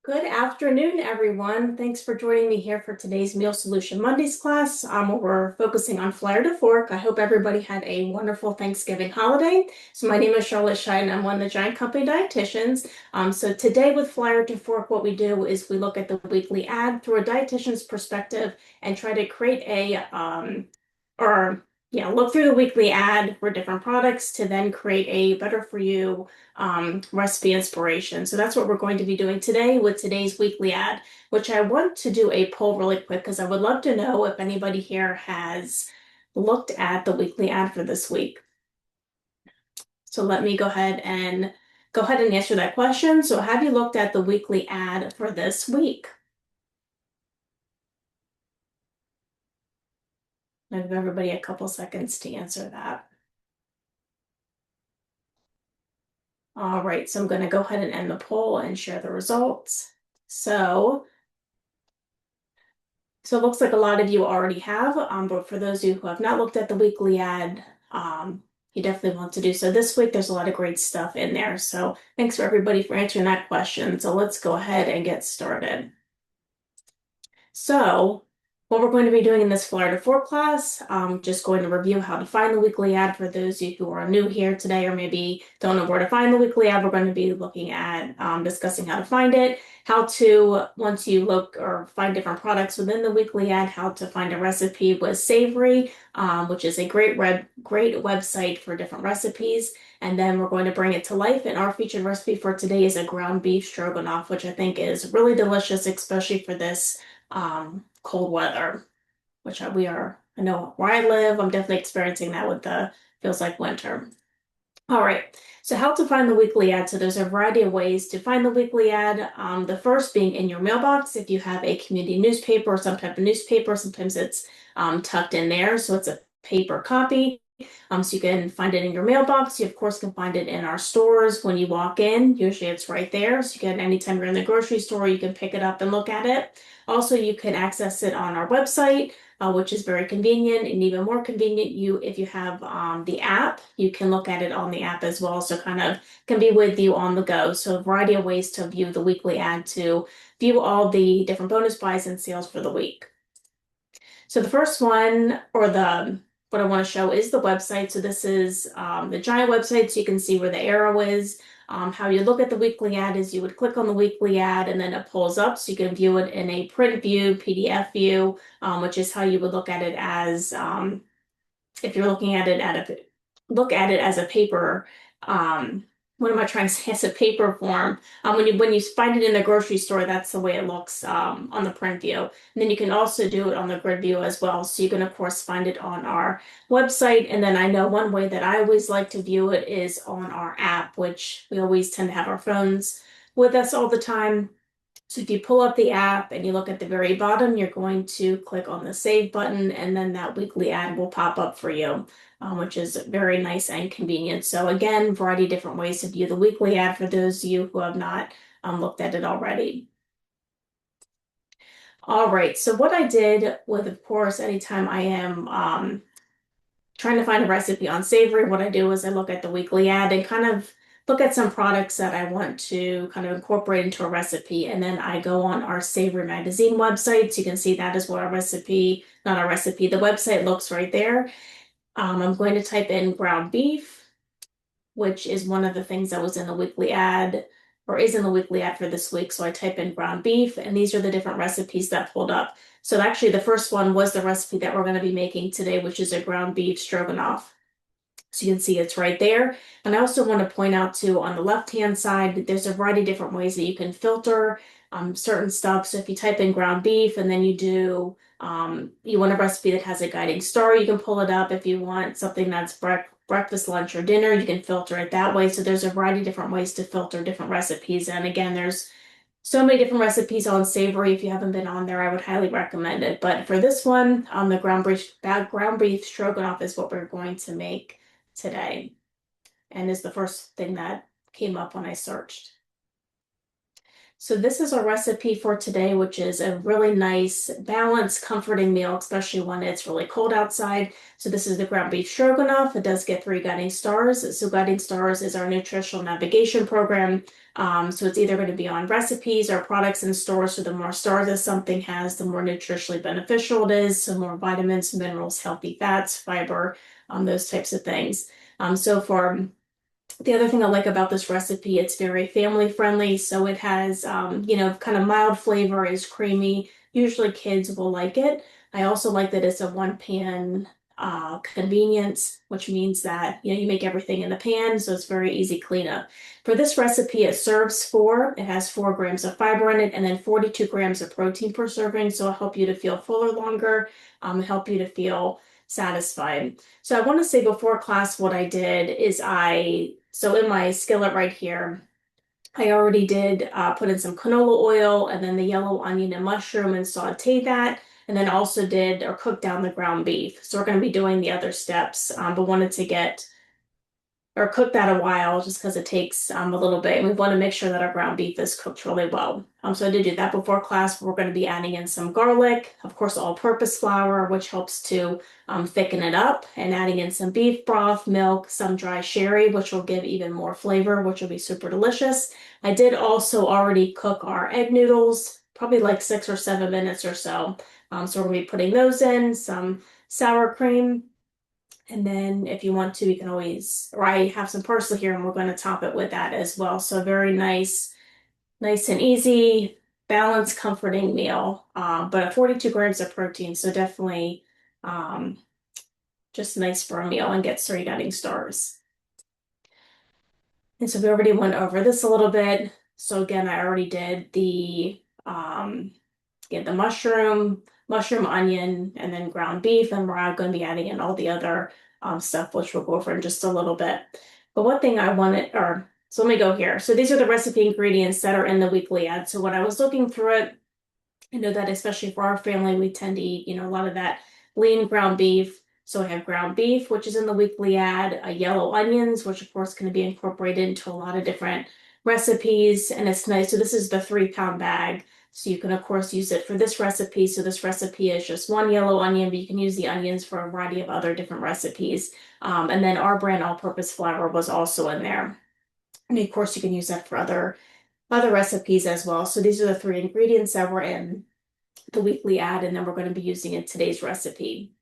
Good afternoon, everyone. Thanks for joining me here for today's Meal Solution Mondays class, where we're focusing on Flyer to Fork. I hope everybody had a wonderful Thanksgiving holiday. So my name is Charlotte Shine. I'm one of the Giant Company dietitians. So today with Flyer to Fork, what we do is we look at the weekly ad through a dietitian's perspective and try to create look through the weekly ad for different products to then create a better for you recipe inspiration. So that's what we're going to be doing today with today's weekly ad, which I want to do a poll really quick because I would love to know if anybody here has looked at the weekly ad for this week. So let me go ahead and answer that question. So have you looked at the weekly ad for this week? I'll give everybody a couple seconds to answer that. All right, so I'm going to go ahead and end the poll and share the results. So it looks like a lot of you already have, but for those of you who have not looked at the weekly ad, you definitely want to do so this week. There's a lot of great stuff in there. So thanks for everybody for answering that question. So let's go ahead and get started. So what we're going to be doing in this Flyer to Fork class, just going to review how to find the weekly ad for those of you who are new here today or maybe don't know where to find the weekly ad. We're going to be looking at discussing how to find it, how to, once you look or find different products within the weekly ad, how to find a recipe with Savory, which is a great website for different recipes. And then we're going to bring it to life. And our featured recipe for today is a ground beef stroganoff, which I think is really delicious, especially for this cold weather, which I know where I live, I'm definitely experiencing that with feels like winter. All right, so how to find the weekly ad. So there's a variety of ways to find the weekly ad. The first being in your mailbox. If you have a community newspaper or some type of newspaper, sometimes it's tucked in there, so it's a paper copy. So you can find it in your mailbox. You, of course, can find it in our stores when you walk in. Usually it's right there. So you can, anytime you're in the grocery store, you can pick it up and look at it. Also, you can access it on our website, which is very convenient, and even more convenient, if you have the app, you can look at it on the app as well. So kind of can be with you on the go. So a variety of ways to view the weekly ad to view all the different bonus buys and sales for the week. So the first one, what I want to show is the website. So this is the Giant website, so you can see where the arrow is. How you look at the weekly ad is you would click on the weekly ad and then it pulls up, so you can view it in a print view, PDF view, which is how you would look at it as if you're looking at it as a paper. What am I trying to say? As a paper form. When you find it in the grocery store, that's the way it looks on the print view. And then you can also do it on the grid view as well. So you can of course find it on our website. And then I know one way that I always like to view it is on our app, which we always tend to have our phones with us all the time. So if you pull up the app and you look at the very bottom, you're going to click on the save button, and then that weekly ad will pop up for you, which is very nice and convenient. So again, variety of different ways to view the weekly ad for those of you who have not looked at it already. All right, so what I did with, of course, anytime I am trying to find a recipe on Savory, what I do is I look at the weekly ad and kind of look at some products that I want to kind of incorporate into a recipe. And then I go on our Savory magazine website. So you can see that is what the website looks right there. I'm going to type in ground beef, which is one of the things that was in the weekly ad or is in the weekly ad for this week. So I type in ground beef, and these are the different recipes that pulled up. So actually the first one was the recipe that we're going to be making today, which is a ground beef stroganoff. So you can see it's right there. And I also want to point out too, on the left-hand side, there's a variety of different ways that you can filter certain stuff. So if you type in ground beef and then you want a recipe that has a guiding star, you can pull it up. If you want something that's breakfast, lunch, or dinner, you can filter it that way. So there's a variety of different ways to filter different recipes. And again, there's so many different recipes on Savory. If you haven't been on there, I would highly recommend it. But for this one, the ground beef stroganoff is what we're going to make today, and is the first thing that came up when I searched. So this is our recipe for today, which is a really nice, balanced, comforting meal, especially when it's really cold outside. So this is the ground beef stroganoff. It does get 3 guiding stars. So guiding stars is our nutritional navigation program. So it's either going to be on recipes or products in stores. So the more stars that something has, the more nutritionally beneficial it is. So more vitamins, minerals, healthy fats, fiber, those types of things. So for the other thing I like about this recipe, it's very family friendly. So it has, kind of mild flavor, is creamy. Usually kids will like it. I also like that it's a one pan convenience, which means that, you make everything in the pan. So it's very easy cleanup. For this recipe, it has 4 grams of fiber in it and then 42 grams of protein per serving. So it'll help you to feel fuller longer, help you to feel satisfied. So I want to say before class, what I did is so in my skillet right here, I already did put in some canola oil and then the yellow onion and mushroom and sauteed that. And then also did or cooked down the ground beef. So we're going to be doing the other steps, but wanted to get or cook that a while just because it takes a little bit. And we want to make sure that our ground beef is cooked really well. So I did do that before class. We're going to be adding in some garlic, of course, all-purpose flour, which helps to thicken it up, and adding in some beef broth, milk, some dry sherry, which will give even more flavor, which will be super delicious. I did also already cook our egg noodles, probably like 6 or 7 minutes or so. So we're going to be putting those in, some sour cream. And then if you want to, you can always, or I have some parsley here and we're going to top it with that as well. So very nice, nice and easy, balanced, comforting meal. But 42 grams of protein. So definitely um, just nice for a meal and gets 3 guiding stars. And so we already went over this a little bit. So again, I already did the mushroom, onion, and then ground beef. And we're going to be adding in all the other stuff, which we'll go over in just a little bit. But one thing I wanted, so let me go here. So these are the recipe ingredients that are in the weekly ad. So when I was looking through it, I know that especially for our family, we tend to eat, a lot of that lean ground beef. So I have ground beef, which is in the weekly ad, yellow onions, which of course can be incorporated into a lot of different recipes. And it's nice. So this is the 3 pound bag. So you can of course use it for this recipe. So this recipe is just 1 yellow onion, but you can use the onions for a variety of other different recipes. And then our brand all-purpose flour was also in there. And of course you can use that for other recipes as well. So these are the 3 ingredients that were in the weekly ad, and then we're going to be using in today's recipe.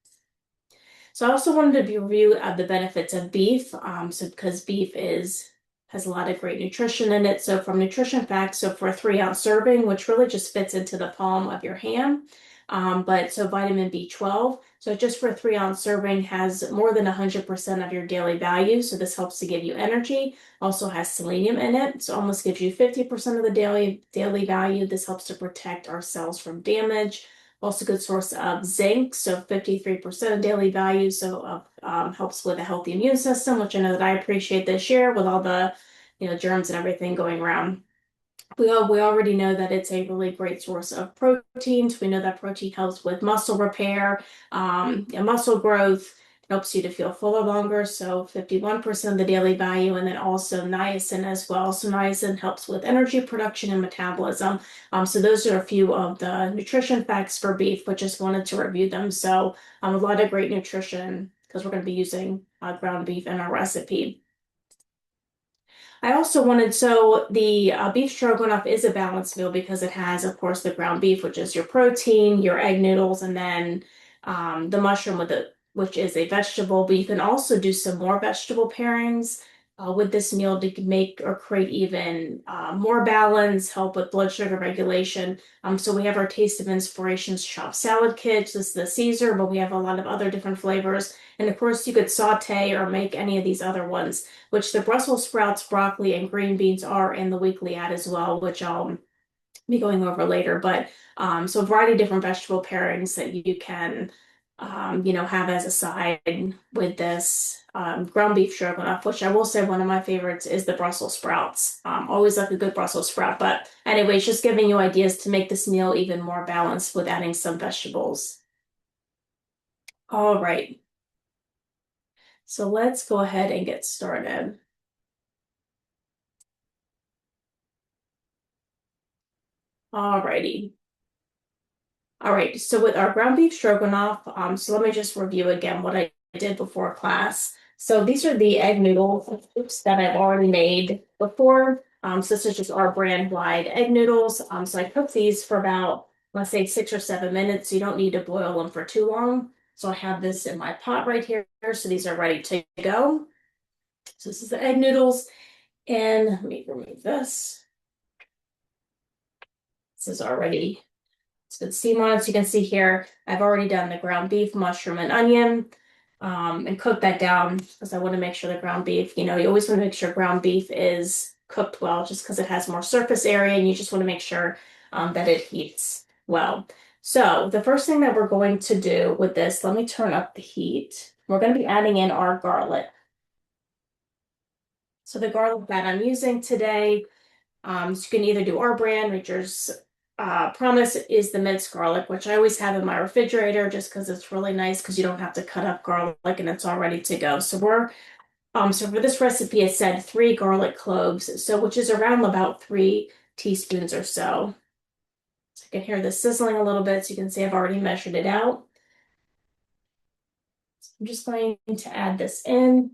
So I also wanted to review the benefits of beef, so because beef has a lot of great nutrition in it. So from nutrition facts, so for a 3 ounce serving, which really just fits into the palm of your hand, but so vitamin B12. So just for a 3 ounce serving has more than 100% of your daily value. So this helps to give you energy. Also has selenium in it, so almost gives you 50% of the daily value. This helps to protect our cells from damage. Also good source of zinc, so 53% of daily value, so helps with a healthy immune system, which I know that I appreciate this year with all the germs and everything going around. We already know that it's a really great source of proteins. We know that protein helps with muscle repair, and muscle growth. It helps you to feel fuller longer, so 51% of the daily value, and then also niacin as well. So niacin helps with energy production and metabolism. So those are a few of the nutrition facts for beef, but just wanted to review them. So a lot of great nutrition because we're going to be using ground beef in our recipe. I also wanted, so the beef stroganoff is a balanced meal because it has, of course, the ground beef, which is your protein, your egg noodles, and then the mushroom which is a vegetable. But you can also do some more vegetable pairings with this meal to make or create even more balance, help with blood sugar regulation. So we have our Taste of Inspirations chopped salad kit. This is the Caesar, but we have a lot of other different flavors. And of course, you could saute or make any of these other ones, which the Brussels sprouts, broccoli, and green beans are in the weekly ad as well, which I'll be going over later. But so a variety of different vegetable pairings that you can have as a side with this ground beef stroganoff, which I will say one of my favorites is the Brussels sprouts. Always like a good Brussels sprout. But anyways, just giving you ideas to make this meal even more balanced with adding some vegetables. All right. So let's go ahead and get started. Alrighty. All right, so with our ground beef stroganoff, so let me just review again what I did before class. So these are the egg noodle soups that I've already made before. So this is just our brand wide egg noodles. So I cooked these for about, let's say 6 or 7 minutes. You don't need to boil them for too long. So I have this in my pot right here. So these are ready to go. So this is the egg noodles. And let me remove this. This is already It's good steam on it. So you can see here, I've already done the ground beef, mushroom, and onion, and cooked that down because I want to make sure the ground beef, you always want to make sure ground beef is cooked well just because it has more surface area and you just want to make sure that it heats well. So the first thing that we're going to do with this, let me turn up the heat. We're going to be adding in our garlic. So the garlic that I'm using today, so you can either do our brand, Nature's Promise is the minced garlic, which I always have in my refrigerator just because it's really nice because you don't have to cut up garlic and it's all ready to go. So for this recipe, it said 3 garlic cloves, so which is around about 3 teaspoons or so. So you can hear the sizzling a little bit, so you can see I've already measured it out. So I'm just going to add this in,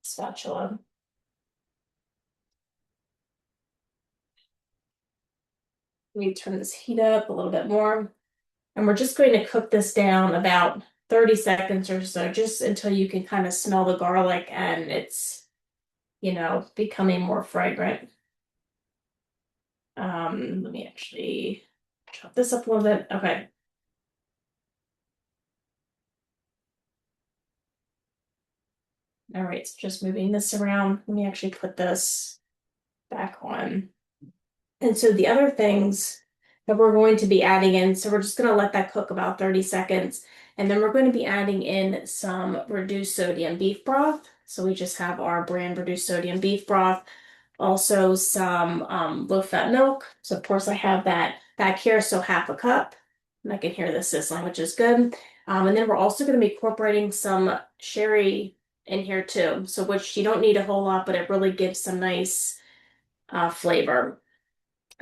spatula. Let me turn this heat up a little bit more. And we're just going to cook this down about 30 seconds or so, just until you can kind of smell the garlic and it's, becoming more fragrant. Let me actually chop this up a little bit. Okay. All right, so just moving this around. Let me actually put this back on. And so the other things that we're going to be adding in, so we're just going to let that cook about 30 seconds. And then we're going to be adding in some reduced sodium beef broth. So we just have our brand reduced sodium beef broth. Also some low-fat milk. So of course I have that back here, so half a cup. And I can hear the sizzling, which is good. And then we're also going to be incorporating some sherry in here too. So which you don't need a whole lot, but it really gives some nice flavor.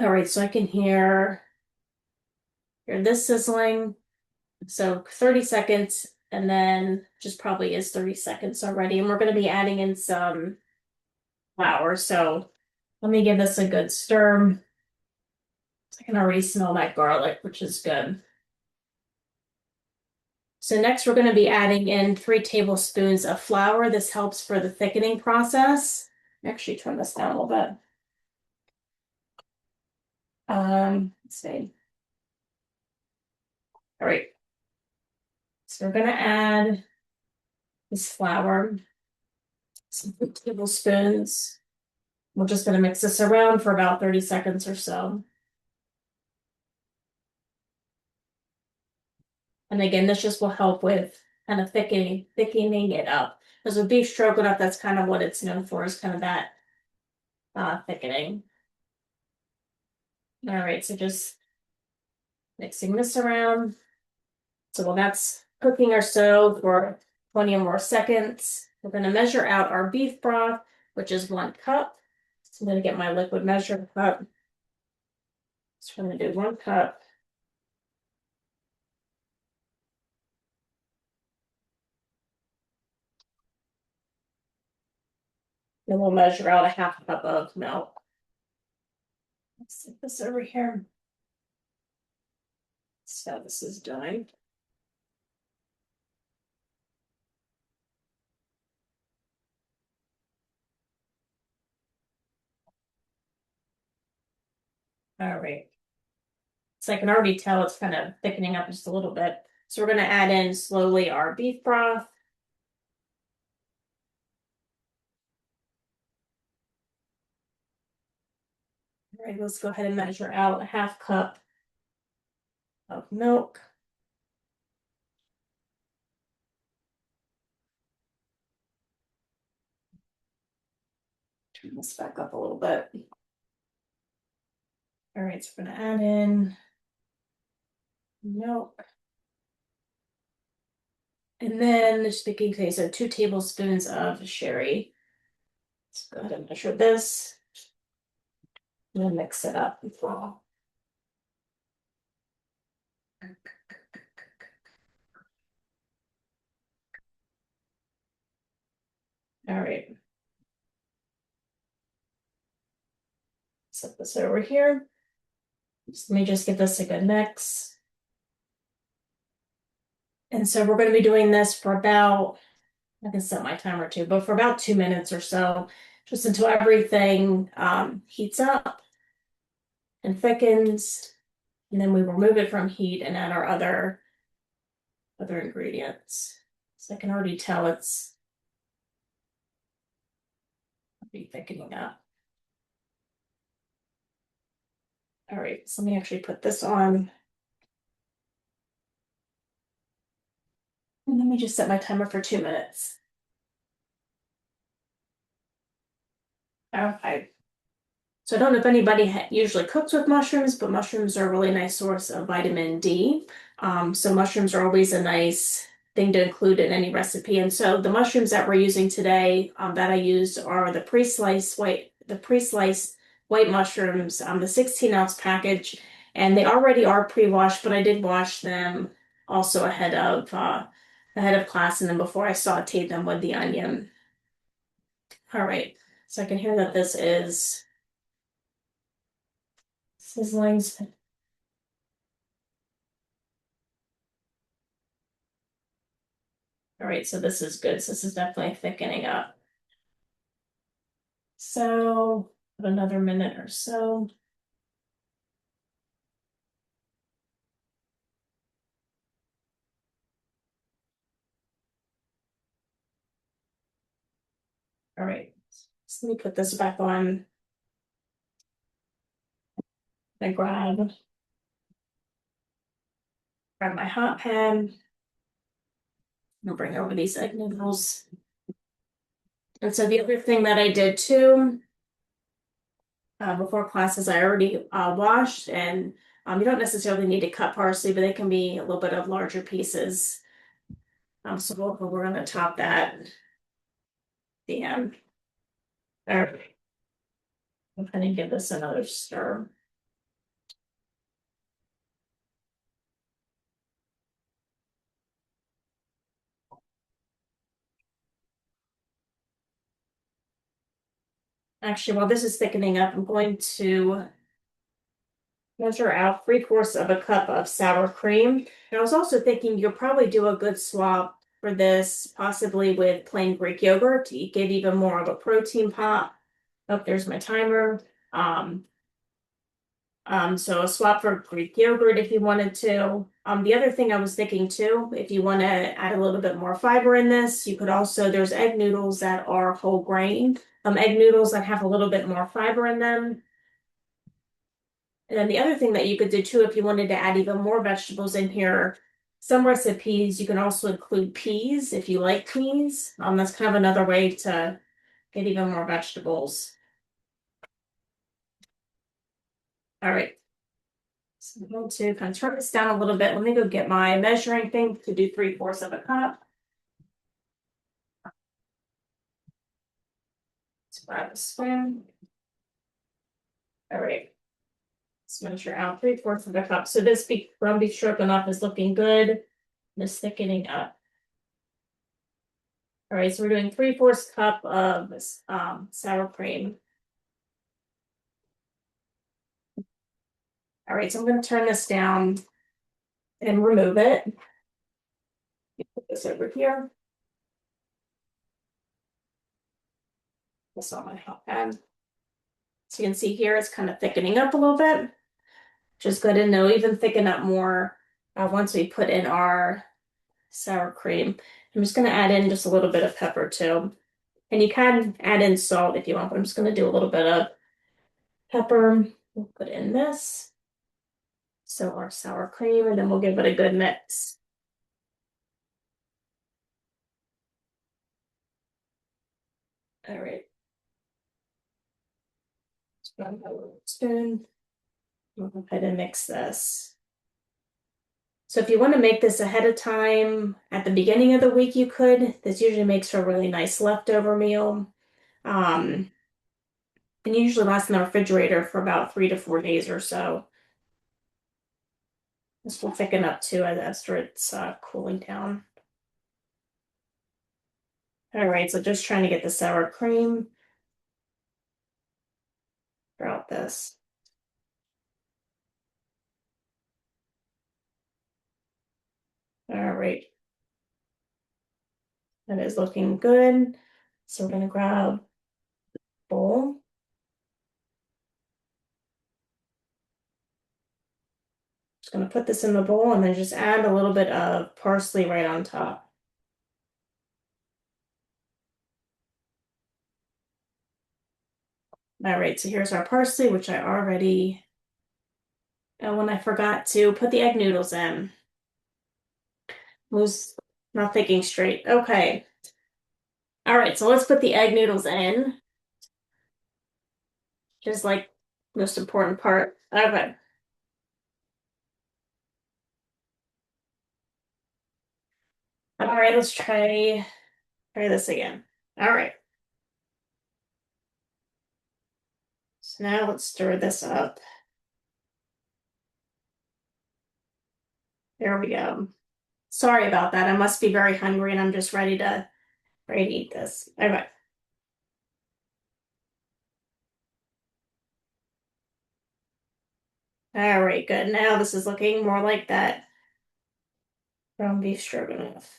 All right, so I can hear this sizzling. So 30 seconds, and then just probably is 30 seconds already. And we're going to be adding in some flour. So let me give this a good stir. So I can already smell that garlic, which is good. So next we're going to be adding in 3 tablespoons of flour. This helps for the thickening process. Actually turn this down a little bit. Let's see. All right. So we're going to add this flour, some 3 tablespoons. We're just going to mix this around for about 30 seconds or so. And again, this just will help with kind of thickening it up. Because with beef stroganoff, that's kind of what it's known for, is kind of that thickening. All right, so just mixing this around. So while that's cooking or so for 20 or more seconds, we're going to measure out our beef broth, which is 1 cup. So I'm going to get my liquid measuring cup. So I'm going to do 1 cup. Then we'll measure out a half cup of milk. Let's stick this over here. So this is done. All right. So I can already tell it's kind of thickening up just a little bit. So we're going to add in slowly our beef broth. All right, let's go ahead and measure out a half cup of milk. Turn this back up a little bit. All right, so we're going to add in milk. And then just baking case, so 2 tablespoons of sherry. Let's go ahead and measure this. gonna mix it up. All right. Set this over here. Let me just give this a good mix. And so we're going to be doing this for about, I can set my timer too, but for about 2 minutes or so, just until everything heats up and thickens. And then we remove it from heat and add our other ingredients. So I can already tell it's be thickening up. All right, so let me actually put this on. And let me just set my timer for 2 minutes. Okay. So I don't know if anybody usually cooks with mushrooms, but mushrooms are a really nice source of vitamin D. So mushrooms are always a nice thing to include in any recipe. And so the mushrooms that we're using today, that I used are the pre-sliced white mushrooms, the 16-ounce package, and they already are pre-washed, but I did wash them also ahead of class and then before I sauteed them with the onion. All right, so I can hear that this is sizzling. All right, so this is good. So this is definitely thickening up. So another minute or so. All right, so let me put this back on. I grab my hot pan. I'll bring over these egg noodles. And so the other thing that I did too, before classes, I already washed, and you don't necessarily need to cut parsley, but they can be a little bit of larger pieces. So we're going to top that at the end. All right. I'm going to give this another stir. Actually, while this is thickening up, I'm going to measure out 3/4 of a cup of sour cream. And I was also thinking you'll probably do a good swap for this, possibly with plain Greek yogurt to give even more of a protein pop. Oh, there's my timer. So a swap for Greek yogurt if you wanted to. The other thing I was thinking too, if you want to add a little bit more fiber in this, you could also, there's egg noodles that are whole grain, egg noodles that have a little bit more fiber in them. And then the other thing that you could do too, if you wanted to add even more vegetables in here, some recipes, you can also include peas if you like peas. That's kind of another way to get even more vegetables. All right. So I'm going to kind of turn this down a little bit. Let me go get my measuring thing to do 3/4 of a cup. Let's grab a spoon. All right. Let's measure out 3/4 of a cup. So this ground beef stroganoff is looking good. It's thickening up. All right, so we're doing 3/4 cup of sour cream. All right, so I'm going to turn this down and remove it. Put this over here. This on my hot pan. So you can see here it's kind of thickening up a little bit, which is good, and it'll even thicken up more once we put in our sour cream. I'm just going to add in just a little bit of pepper too. And you can add in salt if you want, but I'm just going to do a little bit of pepper. We'll put in this. So our sour cream, and then we'll give it a good mix. All right. Grab a little spoon. We'll go ahead and mix this. So if you want to make this ahead of time at the beginning of the week, you could. This usually makes for a really nice leftover meal. and usually lasts in the refrigerator for about 3 to 4 days or so. This will thicken up too after it's cooling down. All right, so just trying to get the sour cream throughout this. All right, that is looking good. So we're gonna grab a bowl. Just gonna put this in the bowl and then just add a little bit of parsley right on top. All right, so here's our parsley, which I already, oh, when I forgot to put the egg noodles in. Was not thinking straight. Okay. All right, so let's put the egg noodles in. Just like most important part. Okay. All right, let's try this again. All right. So now let's stir this up. There we go. Sorry about that. I must be very hungry and I'm just ready to eat this. Okay. All right, good. Now this is looking more like that ground beef stroganoff.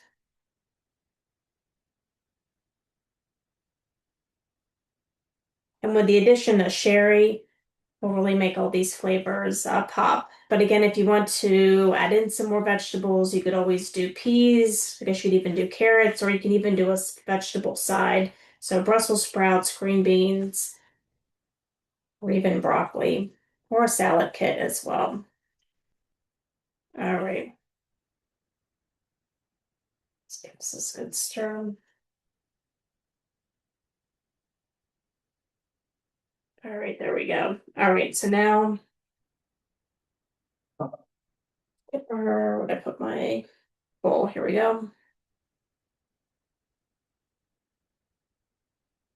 And with the addition of sherry, will really make all these flavors pop. But again, if you want to add in some more vegetables, you could always do peas. I guess you could even do carrots, or you can even do a vegetable side. So Brussels sprouts, green beans, or even broccoli, or a salad kit as well. All right. Let's give this a good stir. All right, there we go. All right, so now where would I put my bowl? Here we go.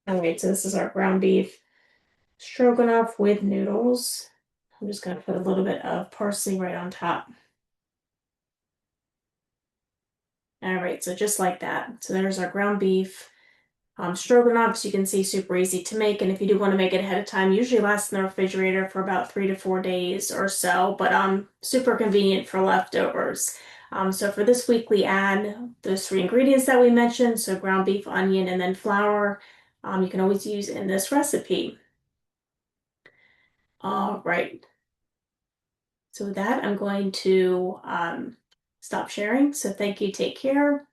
All right, so this is our ground beef stroganoff with noodles. I'm just gonna put a little bit of parsley right on top. All right, so just like that. So there's our ground beef stroganoff. So you can see super easy to make. And if you do want to make it ahead of time, usually lasts in the refrigerator for about 3 to 4 days or so, but super convenient for leftovers. So for this week, we add those three ingredients that we mentioned. So ground beef, onion, and then flour. You can always use in this recipe. All right. So with that, I'm going to stop sharing. So thank you. Take care.